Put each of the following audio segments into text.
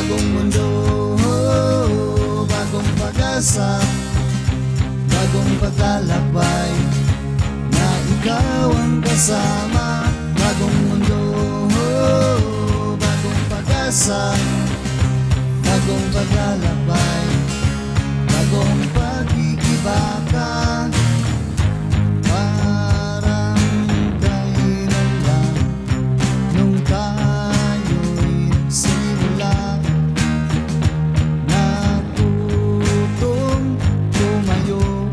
bagong mundo, bagong pag-asa, bagong paglalakbay, na ikaw ang kasama. Bagong mundo, bagong pag-asa, bagong paglalakbay, bagong pagkikibaka. Parang kailan lang nung tayo'y nagsimula, natutong tumayo,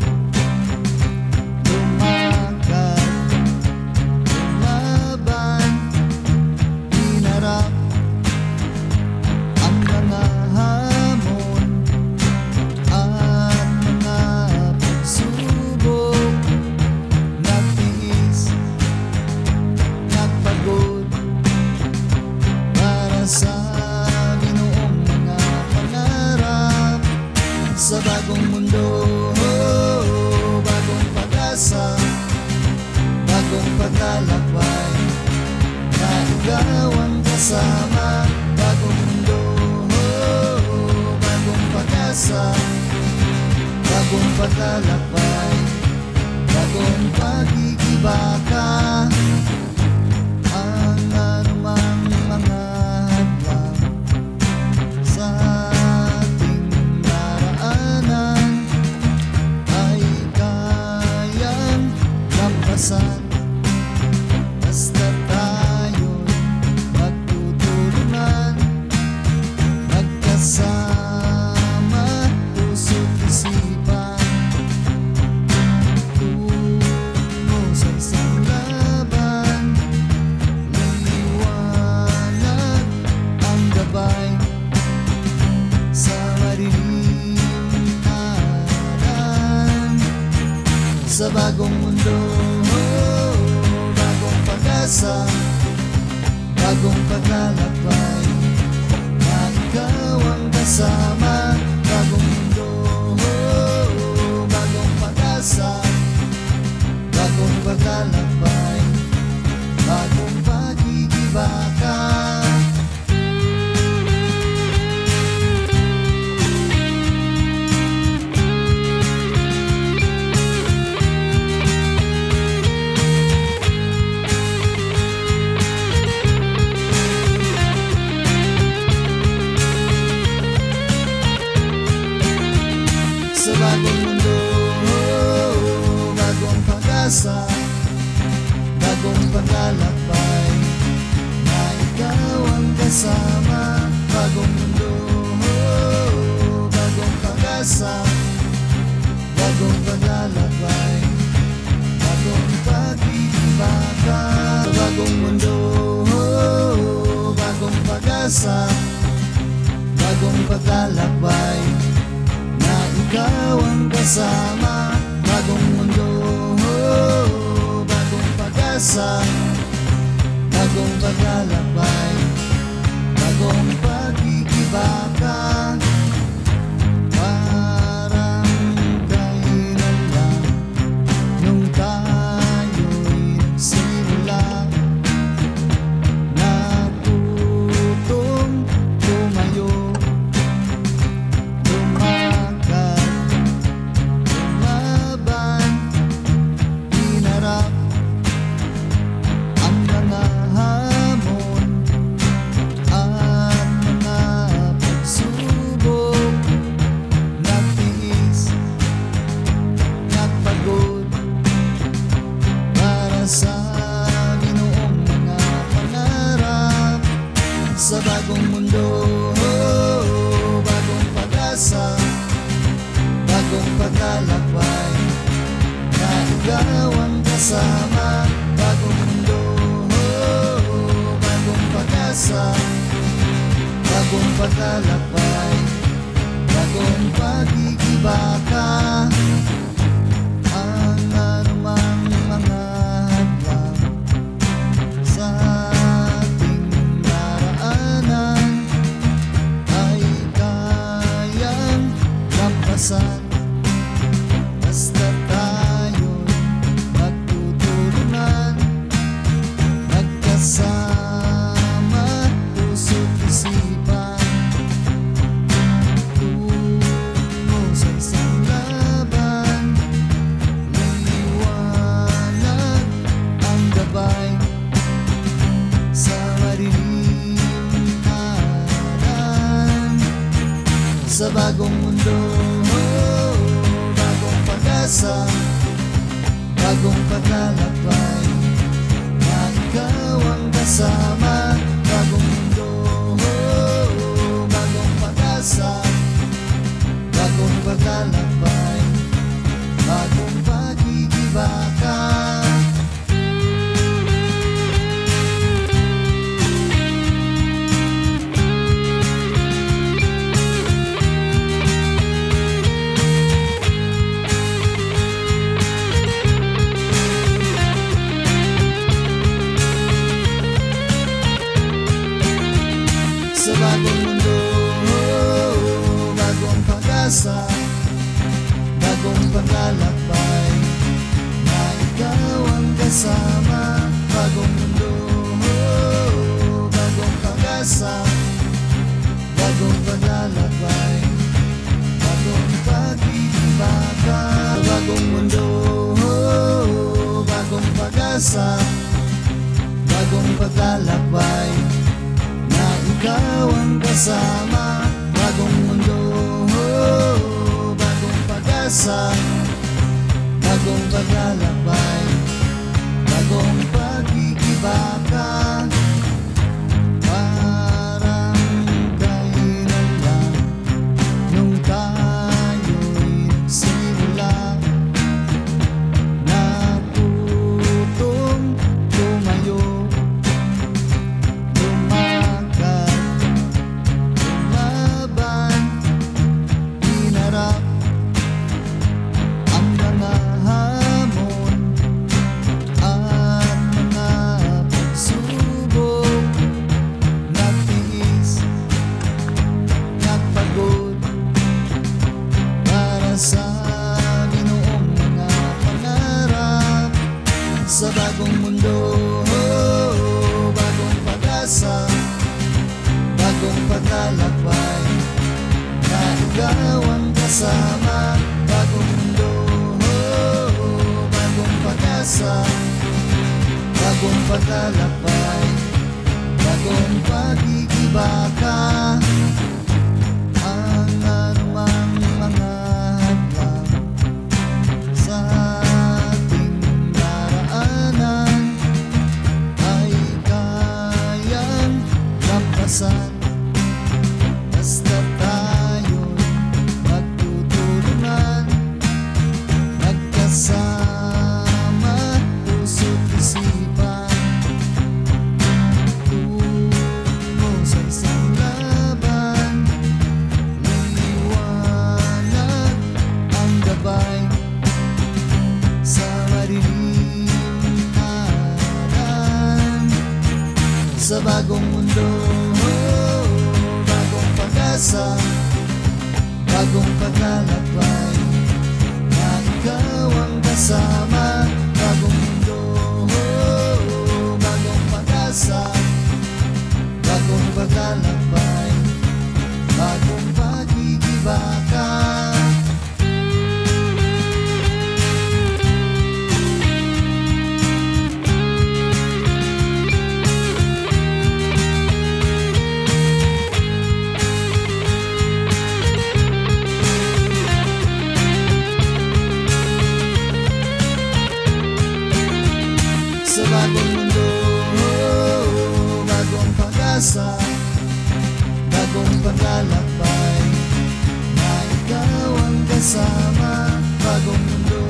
lumakad, lumaban, hinarap ang mga hamon at mga pagsubok, nagtiis, nagpagod para sa ginoong mga pangarap. Sa bagong mundo, bagong pag-asa, bagong paglalakbay, na ikaw ang kasama. Bagong mundo, bagong pag-asa, bagong paglalakbay, bagong pagkikibaka. Ang anumang mga hadlang sa ating daraanan ay kayang lampasan, basta tayo'y magtutulungan, magkasama, puso't isipan, tungo sa isang laban. Liwanag ang gabay sa madilim na daan. Sa bagong mundo, bagong pag-asa, bagong paglalakbay, na ikaw ang kasama. Bagong mundo, bagong pag-asa, bagong paglalakbay, bagong pagkikibaka. Sa bagong mundo, bagong pag-asa, bagong paglalakbay, na ikaw ang kasama. Bagong mundo, bagong pag-asa, bagong paglalakbay, bagong pagkikibaka. Sa bagong mundo, bagong pag-asa, bagong paglalakbay, na ikaw ang kasama. Bagong mundo, bagong pag-asa, bagong paglalakbay, bagong pagkikibaka. Parang kailan lang nung tayo'y nagsimula, natutong tumayo, lumakad, lumaban, hinarap ang mga hamon at mga pagsubok, nagtiis, nagpagod para sa ginoong mga pangarap. Sa bagong mundo, bagong pag-asa, bagong paglalakbay, na ikaw ang kasama. Bagong mundo, bagong pag-asa, bagong paglalakbay, bagong pagkikibaka. Ang anumang mga hadlang sa ating daraanan ay kayang lampasan, basta tayo'y magtutulungan, magkasama, puso't isipan, sa bagong mundo, bagong pag-asa, bagong paglalakbay, na ikaw ang kasama. Bagong mundo, bagong pag-asa, bagong paglalakbay, bagong pag-ibaka. Sa bagong mundo, bagong pag-asa, bagong paglalakbay, na ikaw ang kasama. Bagong mundo, bagong pag-asa, bagong paglalakbay, bagong pag-ibaka. Bagong mundo, bagong pag-asa, bagong paglalakbay, na ikaw ang kasama. Bagong mundo, bagong pag-asa, bagong paglalakbay, bagong pag-ibaka. Parang kailan lang nung tayo'y nagsimula, natutong tumayo, ang mga hamon at mga pagsubok, nagtiis, nagpagod, para sa ginoong mga pangarap. Sa bagong mundo, bagong pag-asa, bagong paglalakbay, na ikaw ang kasama. Bagong mundo, bagong pag-asa, bagong paglalakbay, bagong pag-ibaka. Ang anumang mga hadlang sa ating daraanan ay kayang lampasan, basta tayo'y magtutulungan, magkasama, puso't isipan, tungo sa isang laban. Liwanag ang gabay sa madilim na aralan. Sa bagong mundo, bagong pag-asa, bagong paglalakbay, na ikaw ang kasama. Bagong mundo, bagong pag-asa, bagong paglalakbay, bagong pag-ibaka. Sa bagong mundo, bagong pag-asa, bagong paglalakbay, na ikaw ang kasama. Bagong mundo,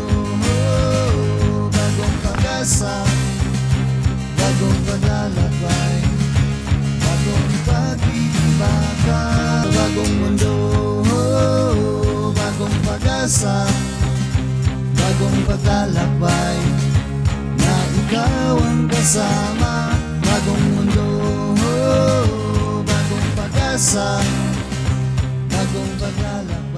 bagong pag-asa, bagong paglalakbay, bagong pag-ibaka. Bagong mundo, bagong pag-asa, bagong paglalakbay, na ikaw ang kasama. Bagong mundo, bagong pag-asa, bagong paglalakbay.